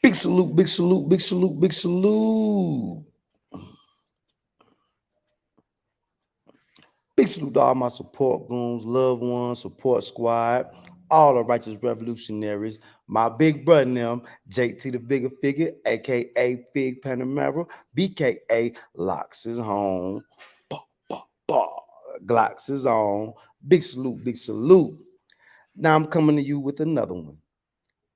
Big salute, big salute, big salute, big salute. Big salute to all my support goons, loved ones, support squad, all the righteous revolutionaries, my big brother them, JT the bigger figure, aka Fig Panamera, BKA Locks is home. Bah, bah, bah. Glocks is on. Big salute, big salute. Now I'm coming to you with another one.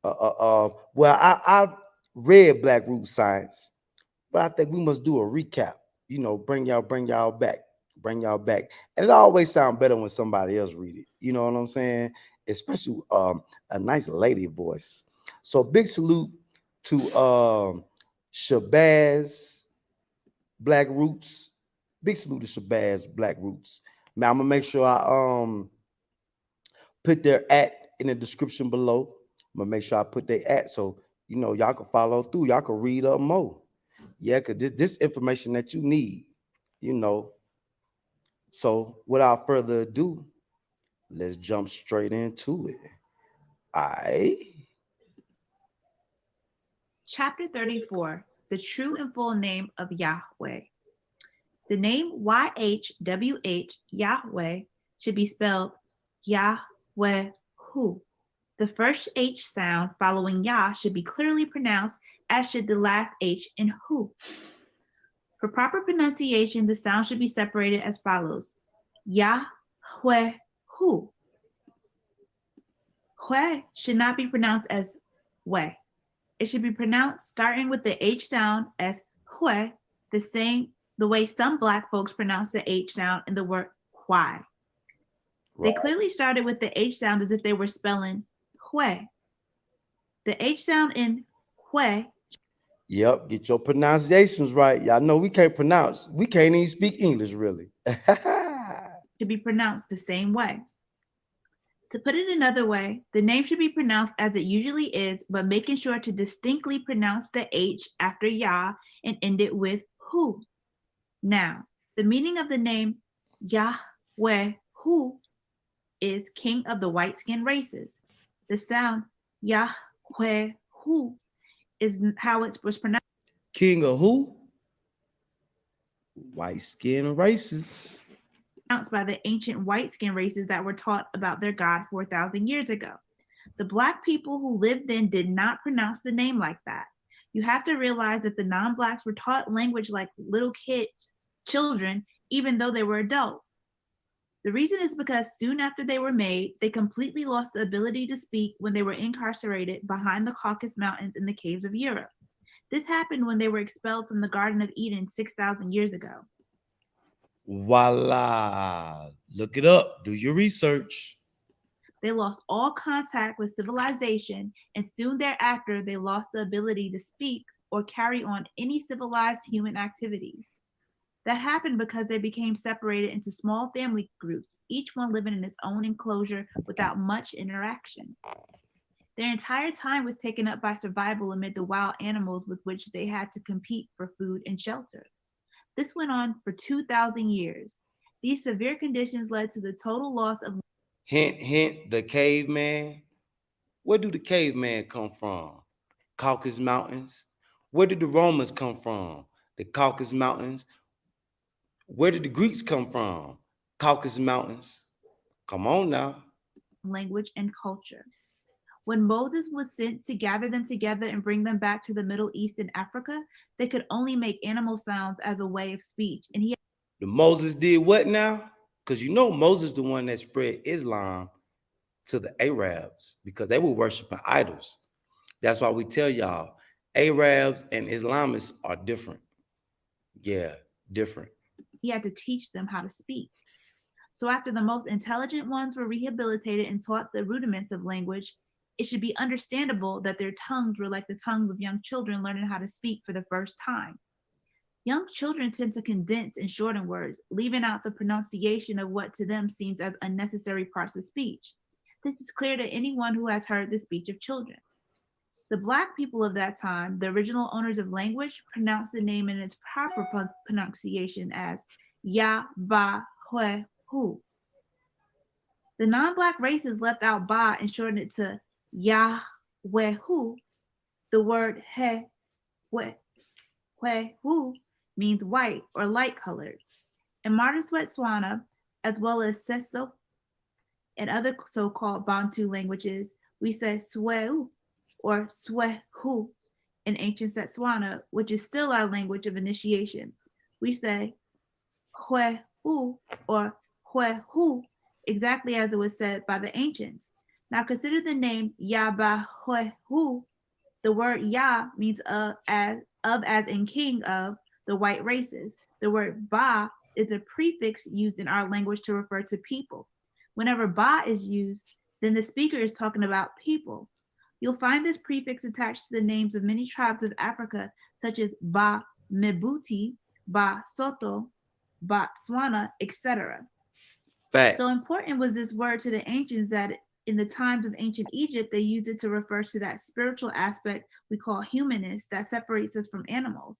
Well, I read Black Root Science, but I think we must do a recap. Bring y'all back, bring y'all back, and it always sounds better when somebody else read it. You know what I'm saying? Especially a nice lady voice. So big salute to Shabazz Black Roots. Big salute to Shabazz Black Roots. Now I'm gonna make sure I put their at in the description below. I'm gonna make sure I put their at so y'all can follow through. Y'all can read up more. Yeah, because this information that you need, you know. So without further ado, let's jump straight into it. I Chapter 34, The True and Full Name of Yahweh. The name YHWH, Yahweh, should be spelled Yahweh Hu. The first H sound following Yah should be clearly pronounced, as should the last H in Hu. For proper pronunciation, the sound should be separated as follows: Yahweh Hu. Hue should not be pronounced as we. It should be pronounced starting with the H sound as hue, the way some Black folks pronounce the H sound in the word why. They clearly started with the H sound as if they were spelling hue. The H sound in hue. Yep, get your pronunciations right. Y'all know we can't pronounce. We can't even speak English really. Should be pronounced the same way. To put it another way, the name should be pronounced as it usually is, but making sure to distinctly pronounce the H after Yah and end it with Hu. Now, the meaning of the name Yahweh Hu is king of the white-skinned races. The sound Yahweh Hu is how it was pronounced. King of who? White skin races. Pronounced by the ancient white-skinned races that were taught about their God 4,000 years ago. The Black people who lived then did not pronounce the name like that. You have to realize that the non-Blacks were taught language like little kids, children, even though they were adults. The reason is because soon after they were made, they completely lost the ability to speak when they were incarcerated behind the Caucasus Mountains in the caves of Europe. This happened when they were expelled from the Garden of Eden 6,000 years ago. Voila. Look it up. Do your research. They lost all contact with civilization, and soon thereafter, they lost the ability to speak or carry on any civilized human activities. That happened because they became separated into small family groups, each one living in its own enclosure without much interaction. Their entire time was taken up by survival amid the wild animals with which they had to compete for food and shelter. This went on for 2,000 years. These severe conditions led to the total loss of. Hint, hint, the caveman. Where do the caveman come from? Caucasus Mountains. Where did the Romans come from? The Caucasus Mountains. Where did the Greeks come from? Caucasus Mountains. Come on now. Language and culture. When Moses was sent to gather them together and bring them back to the Middle East and Africa, they could only make animal sounds as a way of speech. And he The Moses did what now? Because Moses the one that spread Islam to the Arabs because they were worshiping idols. That's why we tell y'all, Arabs and Islamists are different. Yeah, different. had to teach them how to speak. So after the most intelligent ones were rehabilitated and taught the rudiments of language, it should be understandable that their tongues were like the tongues of young children learning how to speak for the first time. Young children tend to condense and shorten words, leaving out the pronunciation of what to them seems as unnecessary parts of speech. This is clear to anyone who has heard the speech of children. The Black people of that time, the original owners of language, pronounced the name in its proper pronunciation as Yah-Bah-Hue Hu. The non-Black races left out Ba and shortened it to Yahweh Hu. The word hue, hu means white or light colored. In modern Botswana, as well as Seso and other so-called Bantu languages, we say sweu or swehu. In ancient Setswana, which is still our language of initiation, we say hwehu or hwehu, exactly as it was said by the ancients. Now consider the name Yabahwehu. The word Ya means as in king of the white races. The word Ba is a prefix used in our language to refer to people. Whenever Ba is used, then the speaker is talking about people. You'll find this prefix attached to the names of many tribes of Africa, such as Ba Mebuti, Ba Soto, Botswana, etc. So Facts. important was this word to the ancients that in the times of ancient Egypt, they used it to refer to that spiritual aspect we call humanness that separates us from animals.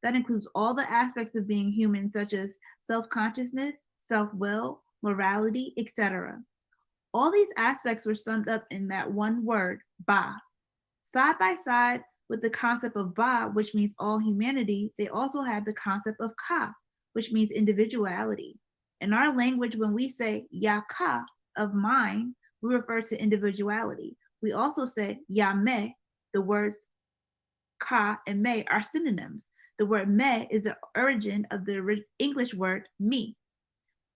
That includes all the aspects of being human, such as self consciousness, self will, morality, etc. All these aspects were summed up in that one word, Ba. Side by side with the concept of Ba, which means all humanity, they also have the concept of Ka, which means individuality. In our language, when we say Yaka, of mine, we refer to individuality. We also say Yame, the words Ka and Me are synonyms. The word Me is the origin of the English word me.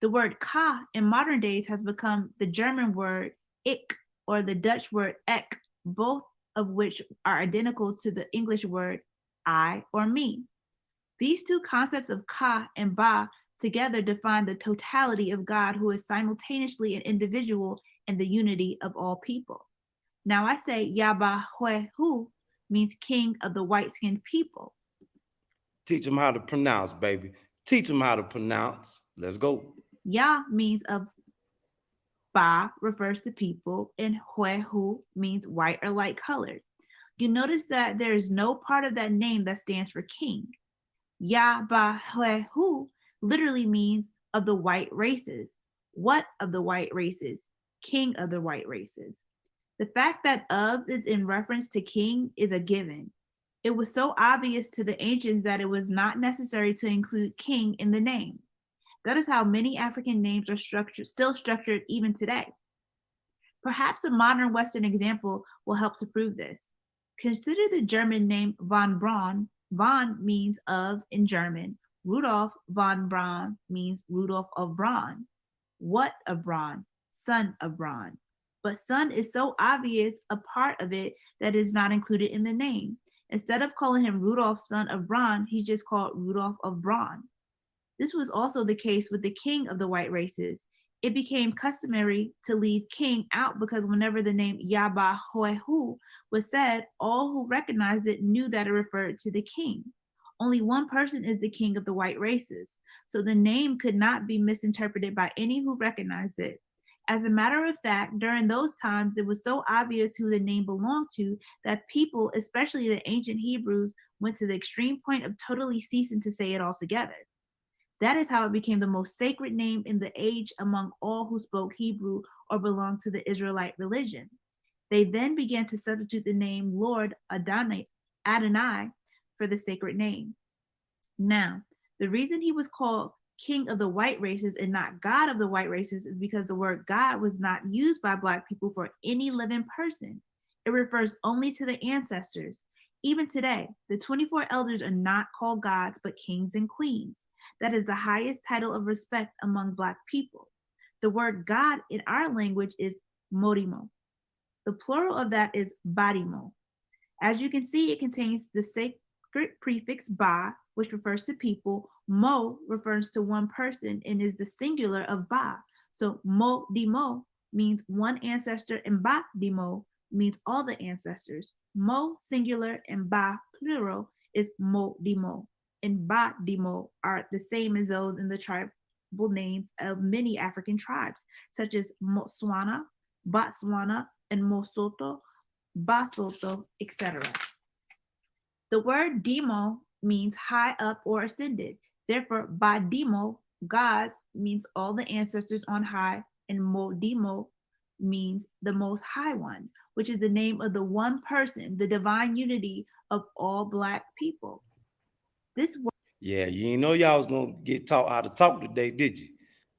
The word Ka in modern days has become the German word ich or the Dutch word ek, both of which are identical to the English word I or me. These two concepts of Ka and Ba together define the totality of God, who is simultaneously an individual and the unity of all people. Now I say Yabahwehu means king of the white skinned people. Teach them how to pronounce, baby. Teach them how to pronounce. Let's go. Ya means of Ba refers to people, and Huehu means white or light colored. You notice that there is no part of that name that stands for king. Ya Ba Huehu literally means of the white races. What of the white races? King of the white races. The fact that of is in reference to king is a given. It was so obvious to the ancients that it was not necessary to include king in the name. That is how many African names are still structured even today. Perhaps a modern Western example will help to prove this. Consider the German name von Braun. Von means of in German. Rudolf von Braun means Rudolf of Braun. What of Braun? Son of Braun. But son is so obvious a part of it that is not included in the name. Instead of calling him Rudolf, son of Braun, he's just called Rudolf of Braun. This was also the case with the king of the white races. It became customary to leave king out because whenever the name Yabahoehu was said, all who recognized it knew that it referred to the king. Only one person is the king of the white races, so the name could not be misinterpreted by any who recognized it. As a matter of fact, during those times, it was so obvious who the name belonged to that people, especially the ancient Hebrews, went to the extreme point of totally ceasing to say it altogether. That is how it became the most sacred name in the age among all who spoke Hebrew or belonged to the Israelite religion. They then began to substitute the name Lord Adonai for the sacred name. Now, the reason he was called King of the white races and not God of the white races is because the word God was not used by Black people for any living person. It refers only to the ancestors. Even today, the 24 elders are not called gods but kings and queens. That is the highest title of respect among Black people. The word God in our language is Morimo. The plural of that is Barimo. As you can see, it contains the sacred prefix Ba, which refers to people. Mo refers to one person and is the singular of Ba. So Mo Dimo means one ancestor and Ba Dimo means all the ancestors. Mo singular and Ba plural is Mo Dimo. And Ba Dimo are the same as those in the tribal names of many African tribes, such as Motswana, Botswana, and Mosoto, Basoto, etc. The word demo means high up or ascended. Therefore, Badimo, gods, means all the ancestors on high, and Modimo means the most high one. which is the name of the one person, the divine unity of all Black people. This Yeah, you ain't know y'all was gonna get taught how to talk today, did you?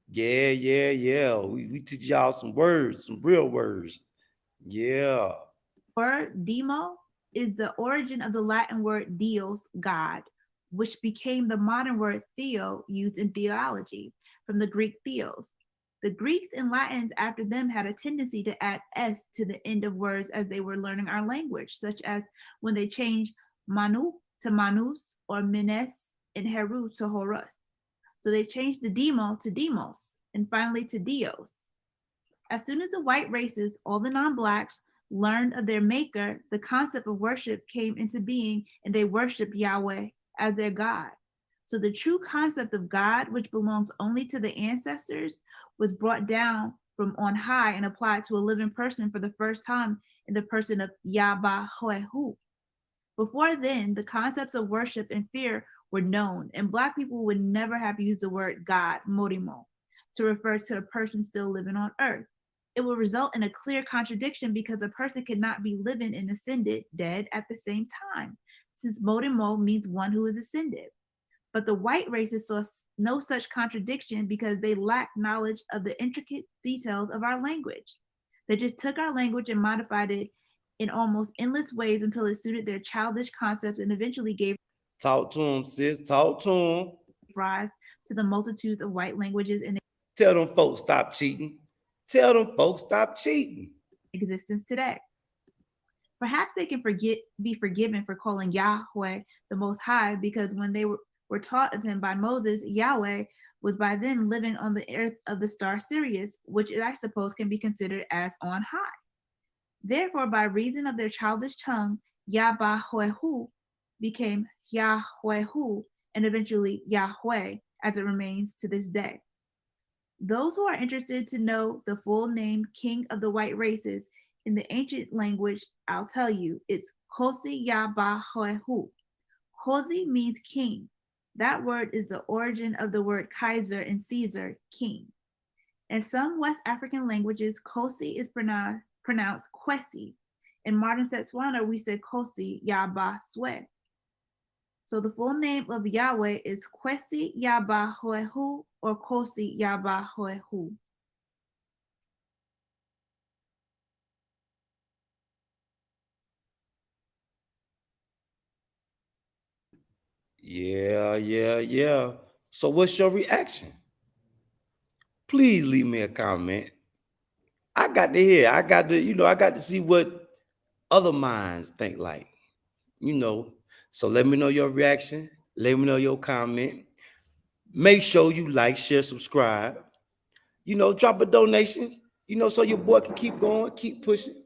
Yeah, yeah, yeah. We teach y'all some words, some real words. Yeah. word demo is the origin of the Latin word Dios, God, which became the modern word theo used in theology from the Greek theos. The Greeks and Latins after them had a tendency to add s to the end of words as they were learning our language, such as when they changed manu to manus or mines and heru to horus. So they changed the demo to demos and finally to dios. As soon as the white races, all the non blacks, learned of their maker, the concept of worship came into being and they worshiped Yahweh as their God. So the true concept of God, which belongs only to the ancestors, was brought down from on high and applied to a living person for the first time in the person of Yahweh. Before then, the concepts of worship and fear were known, and Black people would never have used the word God, Morimo, to refer to a person still living on earth. It would result in a clear contradiction because a person cannot be living and ascended, dead at the same time, since Morimo means one who is ascended. But the white races saw no such contradiction because they lacked knowledge of the intricate details of our language. They just took our language and modified it in almost endless ways until it suited their childish concepts and eventually gave Talk to him, sis. Talk to him. rise to the multitudes of white languages in Tell them folks stop cheating. Tell them folks stop cheating. existence today. Perhaps they can be forgiven for calling Yahweh the Most High because when they were taught of him by Moses, Yahweh was by then living on the earth of the star Sirius, which I suppose can be considered as on high. Therefore, by reason of their childish tongue, Yahweh became Yahweh and eventually Yahweh, as it remains to this day. Those who are interested to know the full name King of the White Races in the ancient language, I'll tell you, it's Kosi Yabahoehu. Kosi means king. That word is the origin of the word Kaiser and Caesar, king. In some West African languages, Kosi is pronounced Kwesi. In modern Setswana, we say Kosi Yabaswe. So the full name of Yahweh is Kwesi Yabahoehu or Kosi Yabahoehu. Yeah, yeah, yeah. So what's your reaction? Please leave me a comment. I got to hear. I got to, I got to see what other minds think like, you know. So let me know your reaction. Let me know your comment. Make sure you like, share, subscribe. Drop a donation, so your boy can keep going, keep pushing.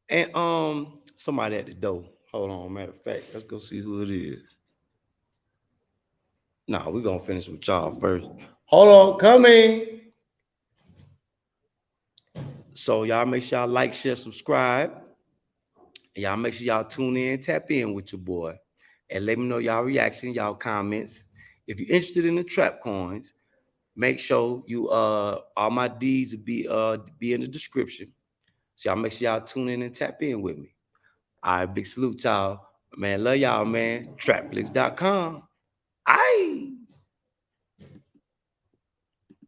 And somebody at the door. Hold on, matter of fact, let's go see who it is. Nah, we're gonna finish with y'all first. Hold on, coming. So y'all make sure y'all like, share, subscribe. And y'all make sure y'all tune in, tap in with your boy. And let me know y'all reaction, y'all comments. If you're interested in the trap coins, make sure you all my D's will be in the description. So y'all make sure y'all tune in and tap in with me. All right, big salute, y'all. Man, love y'all, man. Trapflix.com. Aye.